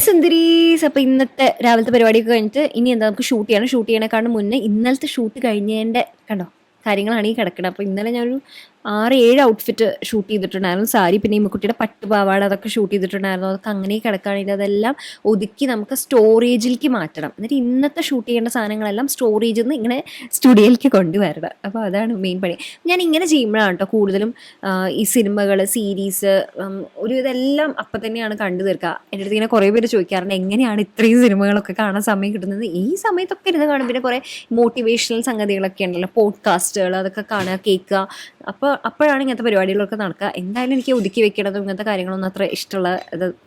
സുന്ദരീസ്. അപ്പോൾ ഇന്നത്തെ രാവിലത്തെ പരിപാടിയൊക്കെ കഴിഞ്ഞിട്ട് ഇനി എന്താ നമുക്ക് ഷൂട്ട് ചെയ്യണേക്കാളും മുന്നേ ഇന്നലത്തെ ഷൂട്ട് കഴിഞ്ഞതിൻ്റെ കണ്ടോ കാര്യങ്ങളാണ് ഈ കിടക്കുന്നത്. അപ്പോൾ ഇന്നലെ ഞാനൊരു 6-7 ഔട്ട്ഫിറ്റ് ഷൂട്ട് ചെയ്തിട്ടുണ്ടായിരുന്നു. സാരി പിന്നെ ഈ കുട്ടിയുടെ പട്ടുപാവാട അതൊക്കെ ഷൂട്ട് ചെയ്തിട്ടുണ്ടായിരുന്നു. അതൊക്കെ അങ്ങനെ കിടക്കുകയാണെങ്കിൽ അതെല്ലാം ഒതുക്കി നമുക്ക് സ്റ്റോറേജിലേക്ക് മാറ്റണം. എന്നിട്ട് ഇന്നത്തെ ഷൂട്ട് ചെയ്യേണ്ട സാധനങ്ങളെല്ലാം സ്റ്റോറേജിൽ നിന്ന് ഇങ്ങനെ സ്റ്റുഡിയോയിലേക്ക് കൊണ്ടുവരണം. അപ്പോൾ അതാണ് മെയിൻ പണി. ഞാൻ ഇങ്ങനെ ചെയ്യുമ്പോഴാണ് കേട്ടോ കൂടുതലും ഈ സിനിമകൾ, സീരീസ് ഒരു ഇതെല്ലാം അപ്പം തന്നെയാണ് കണ്ടു തീർക്കുക. എൻ്റെ അടുത്ത് ഇങ്ങനെ കുറേ പേര് ചോദിക്കാറുണ്ട് എങ്ങനെയാണ് ഇത്രയും സിനിമകളൊക്കെ കാണാൻ സമയം കിട്ടുന്നത്. ഈ സമയത്തൊക്കെ ഇരുന്ന് കാണും. പിന്നെ കുറേ മോട്ടിവേഷണൽ സംഗതികളൊക്കെ ഉണ്ടല്ലോ, പോഡ്കാസ്റ്റുകൾ, അതൊക്കെ കാണുക, കേൾക്കുക. അപ്പോഴാണ് ഇങ്ങനത്തെ പരിപാടികളൊക്കെ നടക്കുക. എന്തായാലും എനിക്ക് ഒതുക്കി വെക്കണതും ഇങ്ങനത്തെ കാര്യങ്ങളൊന്നും അത്ര ഇഷ്ടമുള്ള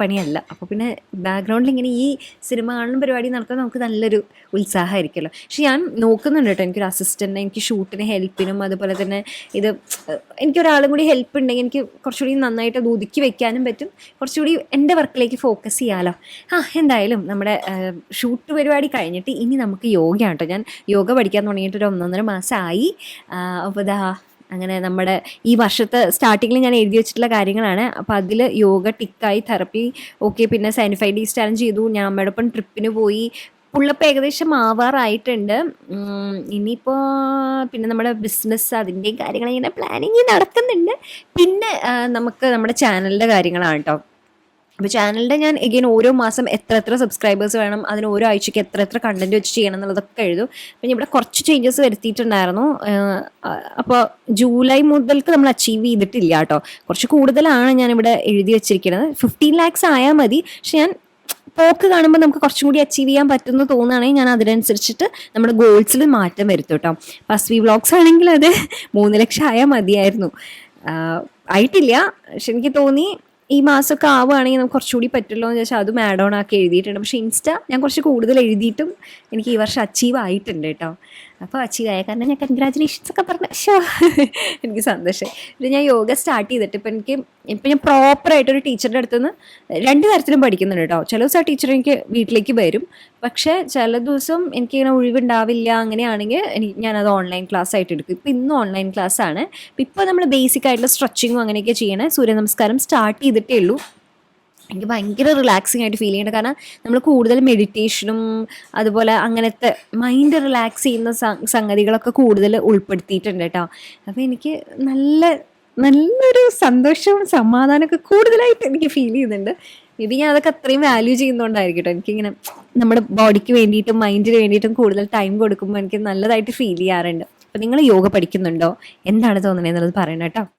പണിയല്ല. അപ്പോൾ പിന്നെ ബാക്ക്ഗ്രൗണ്ടിൽ ഇങ്ങനെ ഈ സിനിമ കാണുന്ന പരിപാടി നടക്കാൻ നമുക്ക് നല്ലൊരു ഉത്സാഹമായിരിക്കുമല്ലോ. പക്ഷെ ഞാൻ നോക്കുന്നുണ്ട് കേട്ടോ, എനിക്കൊരു അസിസ്റ്റൻ്റ്, എനിക്ക് ഷൂട്ടിന് ഹെൽപ്പിനും അതുപോലെ തന്നെ ഇത് എനിക്കൊരാളും കൂടി ഹെൽപ്പ് ഉണ്ടെങ്കിൽ എനിക്ക് കുറച്ചുകൂടി നന്നായിട്ട് അത് ഒതുക്കി വെക്കാനും പറ്റും, കുറച്ചുകൂടി എൻ്റെ വർക്കിലേക്ക് ഫോക്കസ് ചെയ്യാമല്ലോ. എന്തായാലും നമ്മുടെ ഷൂട്ട് പരിപാടി കഴിഞ്ഞിട്ട് ഇനി നമുക്ക് യോഗയാണ് കേട്ടോ. ഞാൻ യോഗ പഠിക്കാൻ തുടങ്ങിയിട്ട് ഒരു 1.5 മാസമായി. അപ്പോൾ ഇതാ അങ്ങനെ നമ്മുടെ ഈ വർഷത്തെ സ്റ്റാർട്ടിങ്ങിൽ ഞാൻ എഴുതി വെച്ചിട്ടുള്ള കാര്യങ്ങളാണ്. അപ്പോൾ അതിൽ യോഗ ടിക്കായി, തെറപ്പി ഓക്കെ, പിന്നെ 75 ഡേയ്സ് ചാലഞ്ച് ചെയ്തു, ഞാൻ അമ്മയോടൊപ്പം ട്രിപ്പിന് പോയി. പുള്ളപ്പോൾ ഏകദേശം ആവാറായിട്ടുണ്ട്. ഇനിയിപ്പോൾ പിന്നെ നമ്മുടെ ബിസിനസ് അതിൻ്റെയും കാര്യങ്ങൾ ഇങ്ങനെ പ്ലാനിങ് നടക്കുന്നുണ്ട്. പിന്നെ നമുക്ക് നമ്മുടെ ചാനലിൻ്റെ കാര്യങ്ങളാണ് കേട്ടോ. അപ്പോൾ ചാനലിൻ്റെ ഞാൻ എഗെയിൻ ഓരോ മാസം എത്ര സബ്സ്ക്രൈബേഴ്സ് വേണം, അതിന് ഓരോ ആഴ്ചയ്ക്ക് എത്ര കണ്ടൻറ്റ് വെച്ച് ചെയ്യണം എന്നുള്ളതൊക്കെ എഴുതും. അപ്പം ഇവിടെ കുറച്ച് ചേഞ്ചസ് വരുത്തിയിട്ടുണ്ടായിരുന്നു. അപ്പോൾ ജൂലൈ മുതൽക്ക് നമ്മൾ അച്ചീവ് ചെയ്തിട്ടില്ല കേട്ടോ. കുറച്ച് കൂടുതലാണ് ഞാനിവിടെ എഴുതി വെച്ചിരിക്കുന്നത്. 15 lakhs ആയാൽ മതി. പക്ഷെ ഞാൻ പോക്ക് കാണുമ്പോൾ നമുക്ക് കുറച്ചും കൂടി അച്ചീവ് ചെയ്യാൻ പറ്റുമെന്ന് തോന്നുകയാണെങ്കിൽ ഞാൻ അതിനനുസരിച്ചിട്ട് നമ്മുടെ ഗോൾസിൽ മാറ്റം വരുത്തും കേട്ടോ. ഫസ്റ്റ് വ്ളോഗ്സ് ആണെങ്കിൽ അത് 3 ലക്ഷം ആയാൽ മതിയായിരുന്നു. ആയിട്ടില്ല. പക്ഷെ എനിക്ക് തോന്നി ഈ മാസമൊക്കെ ആവുകയാണെങ്കിൽ നമുക്ക് കുറച്ചുകൂടി പറ്റുമല്ലോ എന്ന് വെച്ചാൽ അതും ആഡ് ഓൺ ആക്കി എഴുതിയിട്ടുണ്ട്. പക്ഷേ ഇൻസ്റ്റ ഞാൻ കുറച്ച് കൂടുതൽ എഴുതിയിട്ടും എനിക്ക് ഈ വർഷം അച്ചീവ് ആയിട്ടുണ്ട് കേട്ടോ. അപ്പോൾ അച്ചീവ് ആയ കാരണം ഞാൻ കൺഗ്രാജുലേഷൻസ് ഒക്കെ പറഞ്ഞു. എനിക്ക് സന്തോഷമായി. പിന്നെ ഞാൻ യോഗ സ്റ്റാർട്ട് ചെയ്തിട്ട് ഇപ്പം ഞാൻ പ്രോപ്പറായിട്ടൊരു ടീച്ചറുടെ അടുത്ത് നിന്ന് 2 തരത്തിലും പഠിക്കുന്നുണ്ട് കേട്ടോ. ചില ദിവസം ആ ടീച്ചർ എനിക്ക് വീട്ടിലേക്ക് വരും, പക്ഷേ ചില ദിവസം എനിക്കിങ്ങനെ ഒഴിവുണ്ടാവില്ല. അങ്ങനെയാണെങ്കിൽ ഞാനത് ഓൺലൈൻ ക്ലാസ് ആയിട്ട് എടുക്കും. ഇപ്പം ഇന്നും ഓൺലൈൻ ക്ലാസ് ആണ്. ഇപ്പോൾ നമ്മൾ ബേസിക് ആയിട്ടുള്ള സ്ട്രെച്ചിങ്ങും അങ്ങനെയൊക്കെ ചെയ്യണേ. സൂര്യ നമസ്കാരം സ്റ്റാർട്ട് ചെയ്തിട്ടേ ഉള്ളൂ. എനിക്ക് ഭയങ്കര റിലാക്സിങ് ആയിട്ട് ഫീൽ ചെയ്യുന്നുണ്ട്. കാരണം നമ്മൾ കൂടുതൽ മെഡിറ്റേഷനും അതുപോലെ അങ്ങനത്തെ മൈൻഡ് റിലാക്സ് ചെയ്യുന്ന സംഗതികളൊക്കെ കൂടുതൽ ഉൾപ്പെടുത്തിയിട്ടുണ്ട് കേട്ടോ. അപ്പോൾ എനിക്ക് നല്ലൊരു സന്തോഷവും സമാധാനമൊക്കെ കൂടുതലായിട്ട് എനിക്ക് ഫീൽ ചെയ്യുന്നുണ്ട്. മേ ബി ഞാൻ അതൊക്കെ അത്രയും വാല്യൂ ചെയ്യുന്നതുകൊണ്ടായിരിക്കും കേട്ടോ. എനിക്കിങ്ങനെ നമ്മുടെ ബോഡിക്ക് വേണ്ടിയിട്ടും മൈൻഡിന് വേണ്ടിയിട്ടും കൂടുതൽ ടൈം കൊടുക്കുമ്പോൾ എനിക്ക് നല്ലതായിട്ട് ഫീൽ ചെയ്യാറുണ്ട്. അപ്പോൾ നിങ്ങൾ യോഗ പഠിക്കുന്നുണ്ടോ, എന്താണ് തോന്നുന്നത് എന്നുള്ളത് പറയണം കേട്ടോ.